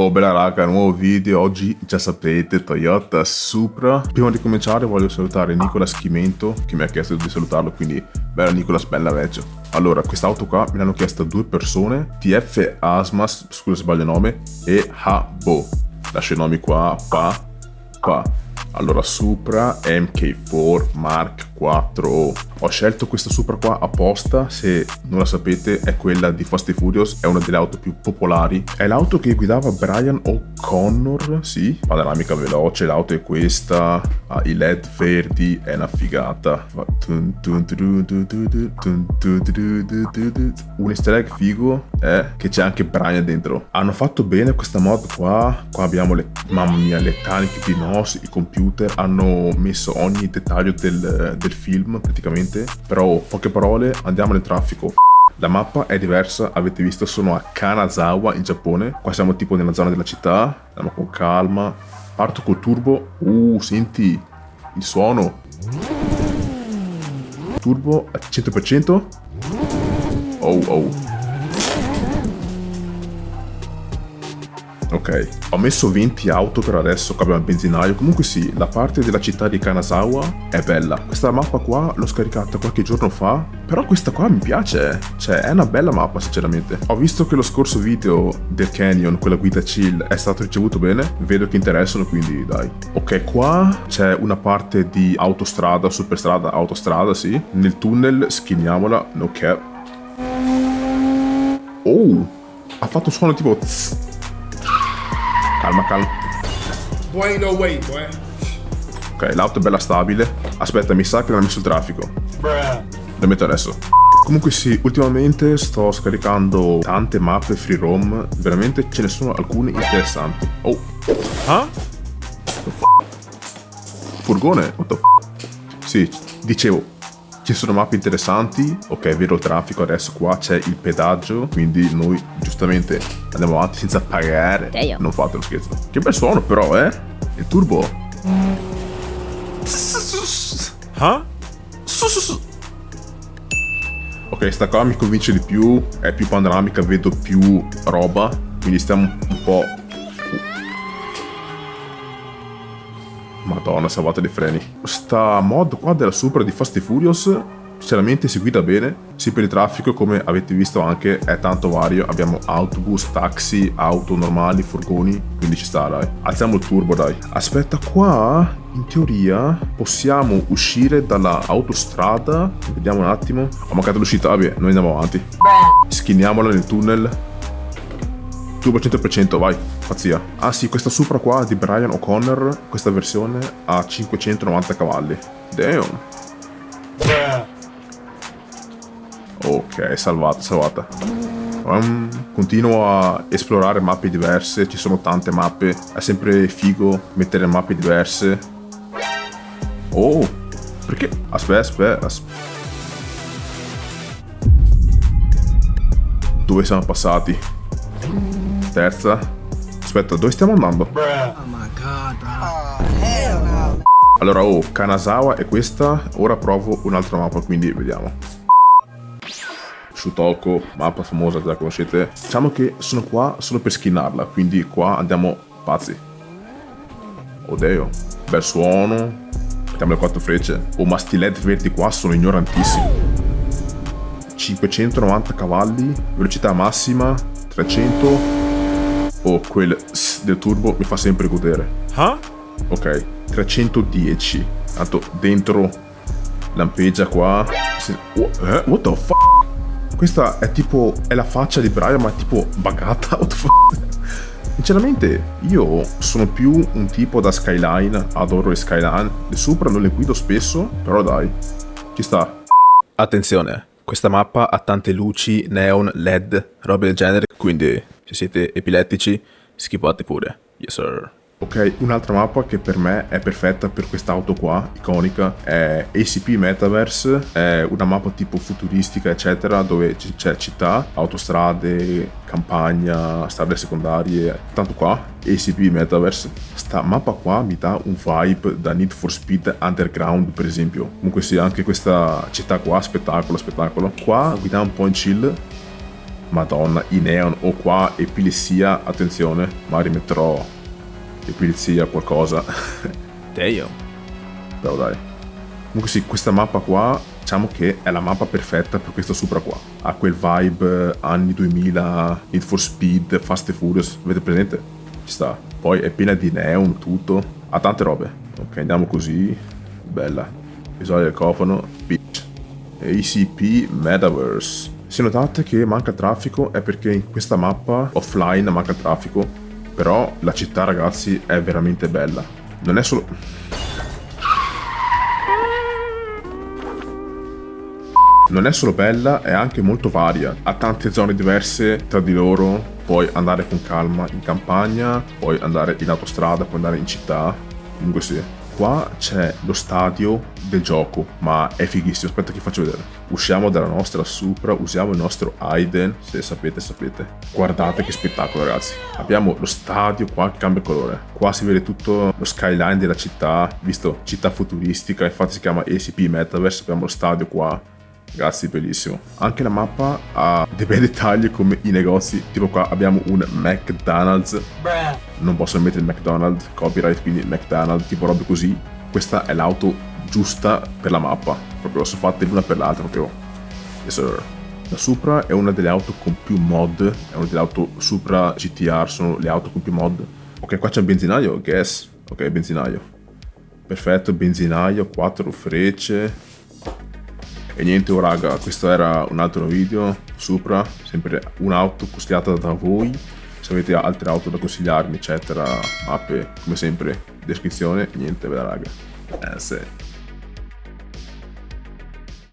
Oh bella raga, nuovo video, oggi già sapete, Toyota Supra. Prima di cominciare voglio salutare Nicolas Schimento che mi ha chiesto di salutarlo, quindi bella Nicolas, bella vecchio. Allora, quest'auto qua me l'hanno chiesta due persone, TF Asmas, scusa se sbaglio il nome, e Habo. Lascio i nomi qua. Allora, Supra MK4 Mark 4. Ho scelto questa Supra qua apposta, se non la sapete è quella di Fast and Furious, è una delle auto più popolari. È l'auto che guidava Brian O'Connor, sì, panoramica veloce, l'auto è questa, ha i LED verdi, è una figata. Un easter egg figo è che c'è anche Brian dentro. Hanno fatto bene questa mod qua abbiamo mamma mia, le taniche di NOS, i computer, hanno messo ogni dettaglio del film praticamente. Però poche parole, andiamo nel traffico. La mappa è diversa, avete visto, sono a Kanazawa in Giappone. Qua siamo tipo nella zona della città, andiamo con calma. Parto col turbo, senti il suono. Turbo a 100%. Oh. Ok, ho messo 20 auto per adesso, qua abbiamo il benzinaio. Comunque sì, la parte della città di Kanazawa è bella. Questa mappa qua l'ho scaricata qualche giorno fa, però questa qua mi piace, cioè è una bella mappa sinceramente. Ho visto che lo scorso video del Canyon, quella guida chill, è stato ricevuto bene, vedo che interessano, quindi dai. Ok, qua c'è una parte di autostrada, superstrada, autostrada, sì. Nel tunnel, schiniamola, no cap. Oh, ha fatto un suono tipo tss. Calma. Boy, ain't no way, boy. Ok, l'auto è bella stabile. Aspetta, mi sa che l'ha messo il traffico. Lo metto adesso. Comunque sì, ultimamente sto scaricando tante mappe free roam. Veramente ce ne sono alcune interessanti. Oh. Ah? Furgone? What the f***? Sì, dicevo, ci sono mappe interessanti. Ok, vedo il traffico adesso, qua c'è il pedaggio, quindi noi giustamente andiamo avanti senza pagare. Non fate lo scherzo. Che bel suono però, il turbo. Ah? Ok, sta qua mi convince di più, è più panoramica, vedo più roba, quindi stiamo un po'. Madonna, salvate dei freni. Sta mod qua della Supra di Fast and Furious sinceramente si guida bene, sì, per il traffico, come avete visto anche è tanto vario, abbiamo autobus, taxi, auto normali, furgoni, quindi ci sta, dai. Alziamo il turbo, dai. Aspetta, qua in teoria possiamo uscire dalla autostrada, vediamo un attimo. Ho mancato l'uscita, vabbè, noi andiamo avanti. Schiniamola nel tunnel. Turbo 100%, vai, pazzia. Ah sì, questa Supra qua di Brian O'Connor, questa versione ha 590 cavalli. Damn. Ok, salvata. Continuo a esplorare mappe diverse, ci sono tante mappe, è sempre figo mettere mappe diverse. Oh, perché? Aspetta. Dove siamo passati? Terza. Aspetta, dove stiamo andando? Oh my god, bro. Allora, Kanazawa è questa. Ora provo un'altra mappa, quindi vediamo. Shutoko, mappa famosa, già conoscete. Diciamo che sono qua solo per skinnarla, quindi qua andiamo pazzi. Oddio, bel suono. Mettiamo le 4 frecce. Ma sti LED verdi qua sono ignorantissimi. 590 cavalli, velocità massima 300. Quel del turbo mi fa sempre godere. Ok, 310. Tanto dentro lampeggia qua. What the fuck? Questa è tipo, è la faccia di Brian, ma è tipo buggata. What the fuck? Sinceramente, io sono più un tipo da Skyline, adoro le Skyline. Le Supra non le guido spesso, però dai, ci sta. Attenzione, questa mappa ha tante luci, neon, LED, robe del genere, quindi se siete epilettici, schipate pure. Yes sir. Ok, un'altra mappa che per me è perfetta per quest'auto qua, iconica, è ACP Metaverse, è una mappa tipo futuristica eccetera, dove c'è città, autostrade, campagna, strade secondarie, tanto qua, ACP Metaverse. Sta mappa qua mi dà un vibe da Need for Speed Underground per esempio. Comunque sì, anche questa città qua, spettacolo. Qua guidiamo un po' in chill. Madonna, i neon. O qua epilessia, attenzione, ma rimetterò epilessia qualcosa. Damn. Però dai. Comunque sì, questa mappa qua, diciamo che è la mappa perfetta per questo Supra qua. Ha quel vibe anni 2000, Need for Speed, Fast and Furious, avete presente? Ci sta. Poi è piena di neon, tutto. Ha tante robe. Ok, andiamo così. Bella. Visuale del cofano. Bitch. ACP Metaverse. Se notate che manca traffico è perché in questa mappa offline manca traffico. Però la città, ragazzi, è veramente bella. Non è solo... Non è solo bella, è anche molto varia. Ha tante zone diverse tra di loro. Puoi andare con calma in campagna, puoi andare in autostrada, puoi andare in città. Comunque sì. Qua c'è lo stadio del gioco, ma è fighissimo. Aspetta che faccio vedere. Usciamo dalla nostra Supra, usiamo il nostro Aiden. Se sapete, sapete. Guardate che spettacolo, ragazzi. Abbiamo lo stadio qua che cambia colore. Qua si vede tutto lo skyline della città, visto città futuristica, infatti si chiama ACP Metaverse. Abbiamo lo stadio qua. Ragazzi, bellissimo. Anche la mappa ha dei bei dettagli come i negozi. Tipo qua abbiamo un McDonald's. Non posso mettere il McDonald's, copyright, quindi McDonald's, tipo robe così. Questa è l'auto giusta per la mappa. Proprio sono fatte l'una per l'altra, proprio. Yes, sir. La Supra è una delle auto con più mod. È una delle auto Supra GTR, sono le auto con più mod. Ok, qua c'è un benzinaio, guess. Ok, benzinaio. Perfetto, benzinaio, 4 frecce. E niente, oh raga, questo era un altro video Supra, sempre un'auto consigliata da voi. Se avete altre auto da consigliarmi, eccetera, mappe, come sempre, descrizione. Niente, bella raga. Sì.